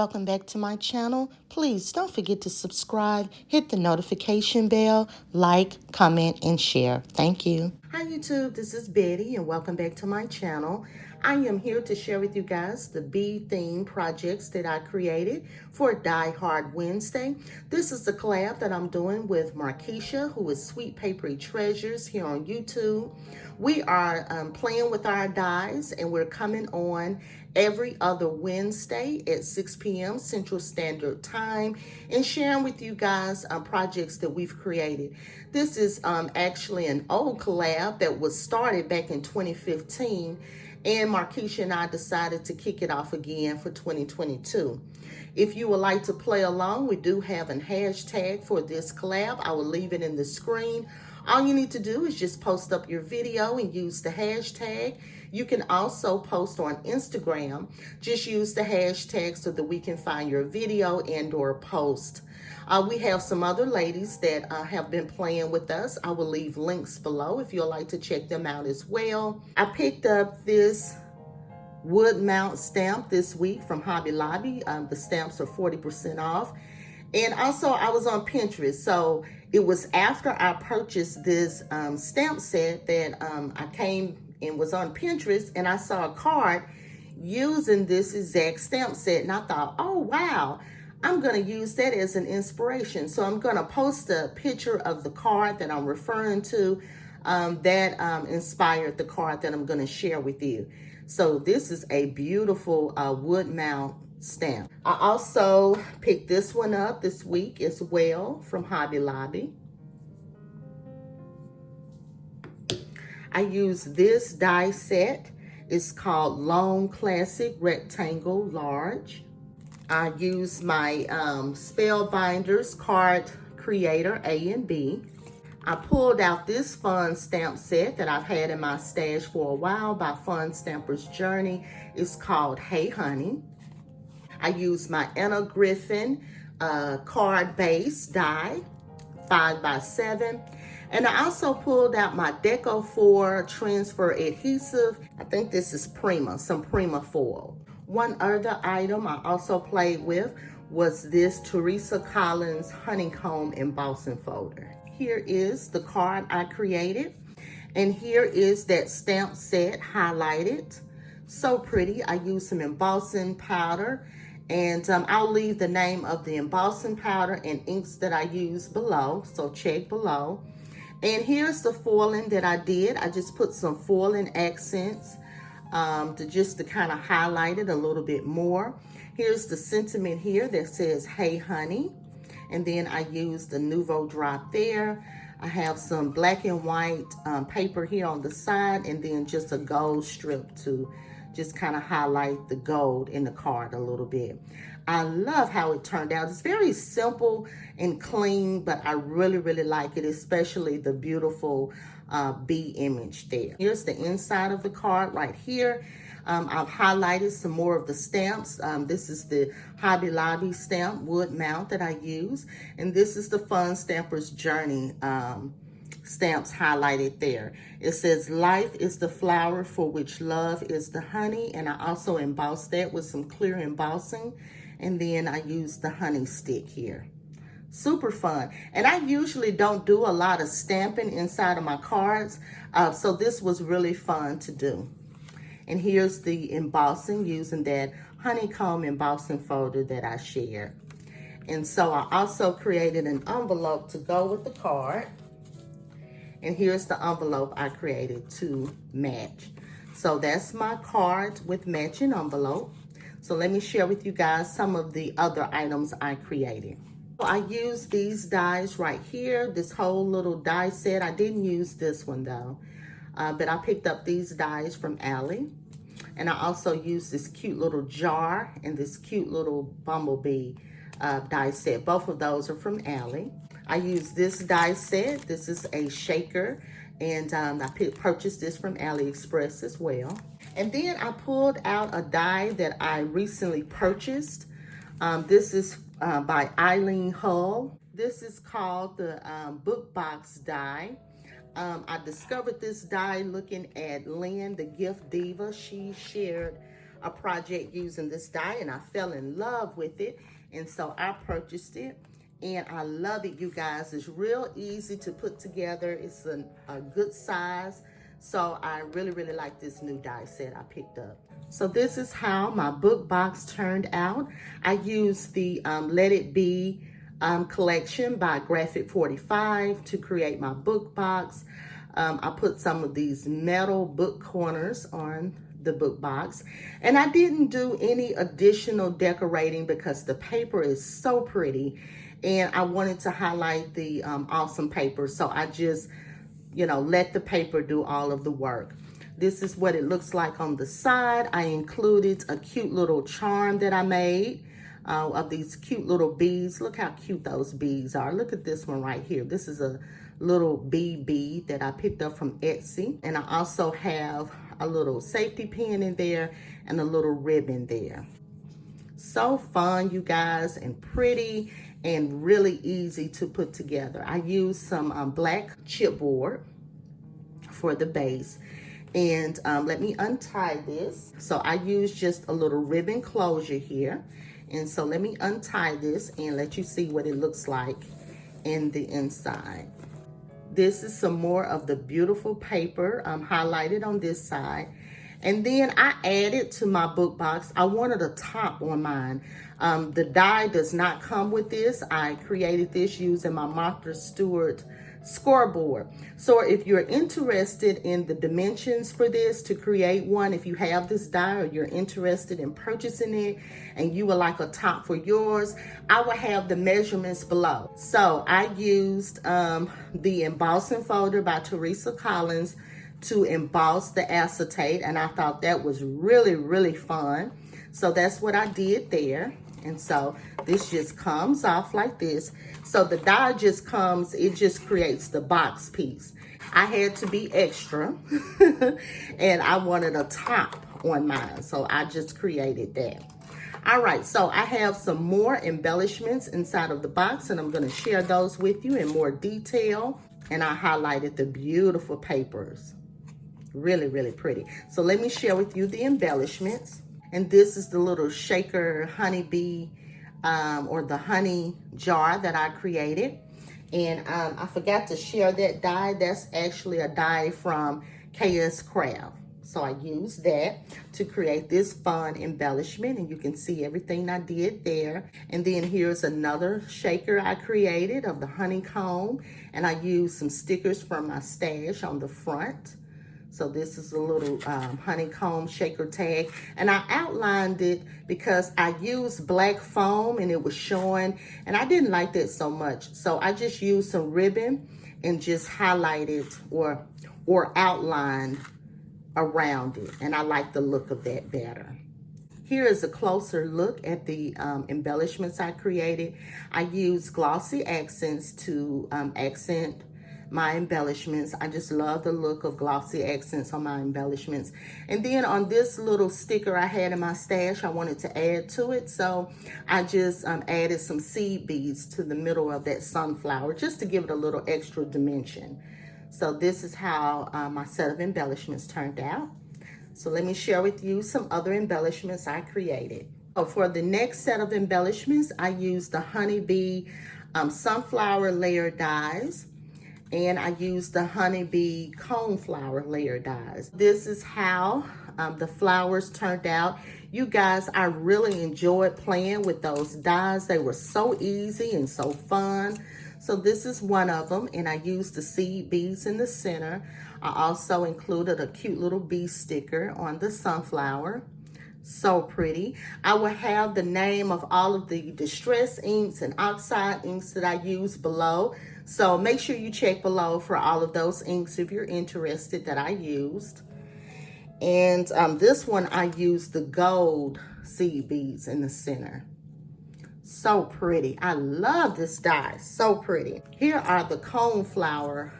Welcome back to my channel. Please don't forget to subscribe, hit the notification bell, like, comment, and share. Thank you. Hi YouTube, this is Betty and welcome back to my channel. I am here to share with you guys the bee theme projects that I created for Die Hard Wednesday. This is the collab that I'm doing with Markeisha, who is Sweet Papery Treasures here on YouTube. We are playing with our dies and we're coming on every other Wednesday at 6 p.m. Central Standard Time and sharing with you guys projects that we've created. This is actually an old collab that was started back in 2015, and Markeisha and I decided to kick it off again for 2022. If you would like to play along, we do have a hashtag for this collab. I will leave it in the screen. All you need to do is just post up your video and use the hashtag. You can also post on Instagram. Just use the hashtag so that we can find your video and or post. We have some other ladies that have been playing with us. I will leave links below if you'd like to check them out as well. I picked up this wood mount stamp this week from Hobby Lobby. The stamps are 40% off. And also I was on Pinterest, so it was after I purchased this stamp set that I came and was on Pinterest and I saw a card using this exact stamp set, and I thought, oh wow, I'm gonna use that as an inspiration. So I'm gonna post a picture of the card that I'm referring to that inspired the card that I'm gonna share with you. So this is a beautiful wood mount stamp. I also picked this one up this week as well from Hobby Lobby. I use this die set. It's called Long Classic Rectangle Large. I use my Spellbinders Card Creator A and B. I pulled out this fun stamp set that I've had in my stash for a while by Fun Stamper's Journey. It's called Hey Honey. I use my Anna Griffin card base die, 5x7. And I also pulled out my Deco 4 transfer adhesive. I think this is Prima, some Prima foil. One other item I also played with was this Teresa Collins honeycomb embossing folder. Here is the card I created. And here is that stamp set highlighted. So pretty. I used some embossing powder. And I'll leave the name of the embossing powder and inks that I use below, so check below. And here's the foiling that I did. I just put some foiling accents to kind of highlight it a little bit more. Here's the sentiment here that says, hey honey. And then I used the Nouveau drop there. I have some black and white paper here on the side, and then just a gold strip to just kind of highlight the gold in the card a little bit. I love how it turned out. It's very simple and clean, but I really, really like it, especially the beautiful bee image there. Here's the inside of the card right here. I've highlighted some more of the stamps. This is the Hobby Lobby stamp wood mount that I use. And this is the Fun Stamper's Journey stamps highlighted there. It says, life is the flower for which love is the honey. And I also embossed that with some clear embossing. And then I used the honey stick here. Super fun. And I usually don't do a lot of stamping inside of my cards. So this was really fun to do. And here's the embossing using that honeycomb embossing folder that I shared. And so I also created an envelope to go with the card. And here's the envelope I created to match. So that's my card with matching envelope. So let me share with you guys some of the other items I created. I used these dies right here, this whole little die set. I didn't use this one though, but I picked up these dies from Ally. And I also used this cute little jar and this cute little bumblebee die set. Both of those are from Ally. I used this die set. This is a shaker, and I purchased this from AliExpress as well. And then I pulled out a die that I recently purchased. This is by Eileen Hull. This is called the Book Box die. I discovered this die looking at Lynn, the Gift Diva. She shared a project using this die, and I fell in love with it. And so I purchased it, and I love it, you guys. It's real easy to put together. It's a good size. So I really, really like this new die set I picked up. So this is how my book box turned out. I used the Let It Be collection by Graphic 45 to create my book box. I put some of these metal book corners on the book box, and I didn't do any additional decorating because the paper is so pretty and I wanted to highlight the awesome paper. So I just, you know, let the paper do all of the work. This is what it looks like on the side. I included a cute little charm that I made of these cute little bees. Look how cute those bees are. Look at this one right here. This is a little bee bead that I picked up from Etsy. And I also have a little safety pin in there and a little ribbon there. So fun, you guys, and pretty and really easy to put together. I used some black chipboard for the base. And let me untie this. So I used just a little ribbon closure here. And so let me untie this and let you see what it looks like in the inside. This is some more of the beautiful paper highlighted on this side. And then I added to my book box, I wanted a top on mine. The die does not come with this. I created this using my Martha Stewart scoreboard. So if you're interested in the dimensions for this to create one, if you have this die or you're interested in purchasing it and you would like a top for yours, I will have the measurements below. So I used the embossing folder by Teresa Collins to emboss the acetate, and I thought that was really, really fun. So that's what I did there. And so this just comes off like this. So the die just comes, it just creates the box piece. I had to be extra and I wanted a top on mine. So I just created that. All right, so I have some more embellishments inside of the box, and I'm gonna share those with you in more detail. And I highlighted the beautiful papers. Really, really pretty. So let me share with you the embellishments. And this is the little shaker honeybee or the honey jar that I created. And I forgot to share that die. That's actually a die from KS Craft. So I used that to create this fun embellishment, and you can see everything I did there. And then here's another shaker I created of the honeycomb, and I used some stickers from my stash on the front. So this is a little honeycomb shaker tag, and I outlined it because I used black foam and it was showing, and I didn't like that so much. So I just used some ribbon and just highlighted or outlined around it, and I like the look of that better. Here is a closer look at the embellishments I created. I used glossy accents to accent my embellishments. I just love the look of glossy accents on my embellishments. And then on this little sticker I had in my stash, I wanted to add to it. So I just added some seed beads to the middle of that sunflower just to give it a little extra dimension. So this is how my set of embellishments turned out. So let me share with you some other embellishments I created. So for the next set of embellishments, I used the honeybee sunflower layer dies. And I used the honeybee coneflower layer dies. This is how the flowers turned out. You guys, I really enjoyed playing with those dies. They were so easy and so fun. So this is one of them, and I used the seed beads in the center. I also included a cute little bee sticker on the sunflower. So pretty. I will have the name of all of the distress inks and oxide inks that I use below. So make sure you check below for all of those inks if you're interested that I used. And this one, I used the gold seed beads in the center. So pretty. I love this die. So pretty. Here are the coneflower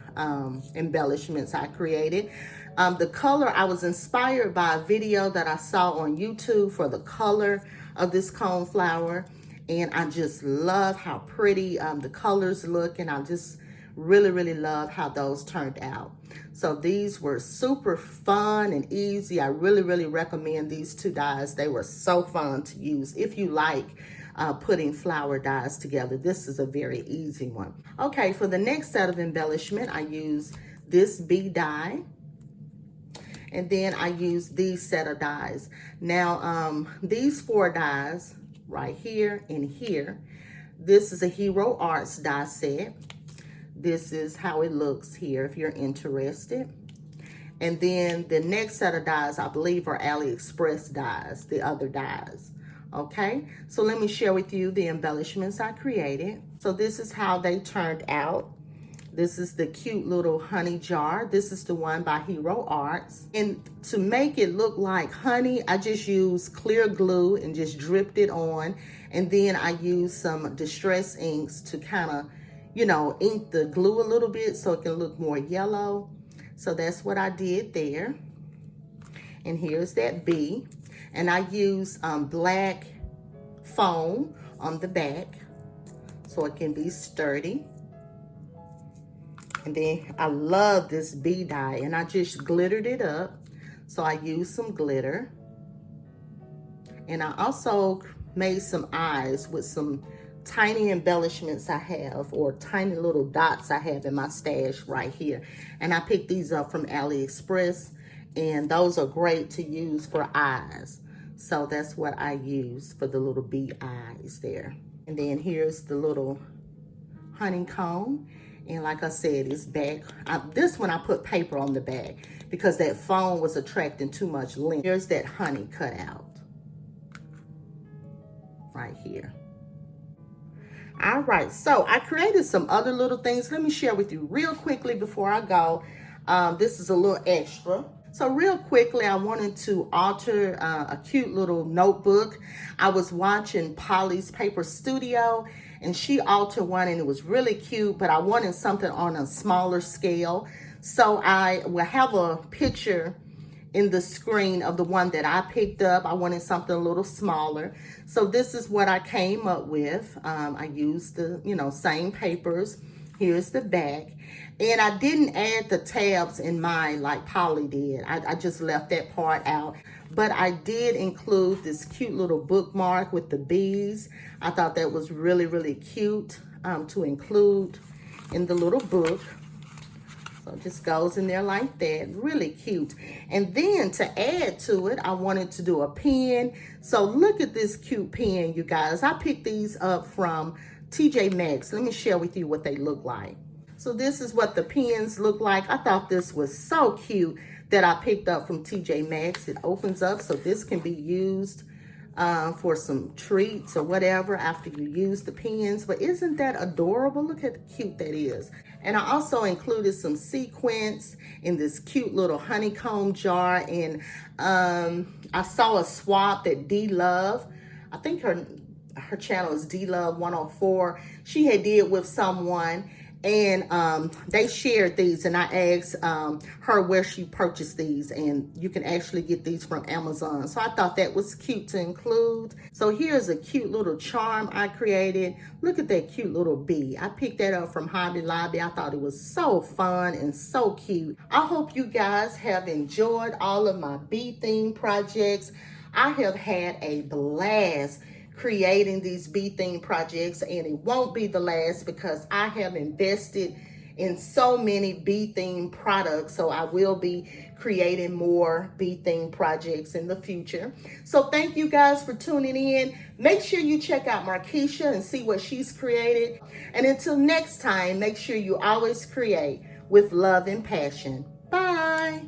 embellishments I created. The color, I was inspired by a video that I saw on YouTube for the color of this coneflower. And I just love how pretty the colors look. And I just Really love how those turned out. So these were super fun and easy. I really recommend these two dies. They were so fun to use. If you like putting flower dies together, this is a very easy one. Okay, for the next set of embellishment, I use this bee die. And then I use these set of dies. Now, these 4 dies right here and here, this is a Hero Arts die set. This is how it looks here if you're interested. And then the next set of dies, I believe, are AliExpress dies, the other dies. Okay, so let me share with you the embellishments I created. So this is how they turned out. This is the cute little honey jar. This is the one by Hero Arts. And to make it look like honey, I just used clear glue and just dripped it on. And then I used some distress inks to kind of, you know, ink the glue a little bit so it can look more yellow. So that's what I did there. And here's that bee. And I used black foam on the back so it can be sturdy. And then I love this bee die, and I just glittered it up. So I used some glitter. And I also made some eyes with some tiny embellishments I have, or tiny little dots I have in my stash right here. And I picked these up from AliExpress, and those are great to use for eyes. So that's what I use for the little bee eyes there. And then here's the little honeycomb. And like I said, it's back. This one I put paper on the back because that foam was attracting too much lint. Here's that honey cut out right here. All right, so I created some other little things. Let me share with you real quickly before I go. This is a little extra. So real quickly, I wanted to alter a cute little notebook. I was watching Polly's Paper Studio, and she altered one, and it was really cute, but I wanted something on a smaller scale. So I will have a picture in the screen of the one that I picked up. I wanted something a little smaller. So this is what I came up with. I used the, same papers. Here's the back. And I didn't add the tabs in mine like Polly did. I just left that part out. But I did include this cute little bookmark with the bees. I thought that was really cute to include in the little book. So it just goes in there like that. Really cute. And then to add to it, I wanted to do a pen. So look at this cute pen, you guys. I picked these up from TJ Maxx. Let me share with you what they look like. So this is what the pens look like. I thought this was so cute that I picked up from TJ Maxx. It opens up so this can be used for some treats or whatever after you use the pens. But isn't that adorable? Look how cute that is. And I also included some sequins in this cute little honeycomb jar. And I saw a swap that D-Love, I think her channel is D-Love 104. She had did with someone, and they shared these, and I asked her where she purchased these, and you can actually get these from Amazon. So I thought that was cute to include. So here's a cute little charm I created. Look at that cute little bee. I picked that up from Hobby Lobby. I thought it was so fun and so cute. I hope you guys have enjoyed all of my bee theme projects. I have had a blast creating these bee theme projects, and it won't be the last because I have invested in so many bee theme products. So I will be creating more bee theme projects in the future. So thank you guys for tuning in. Make sure you check out Markeisha and see what she's created. And until next time, make sure you always create with love and passion. Bye.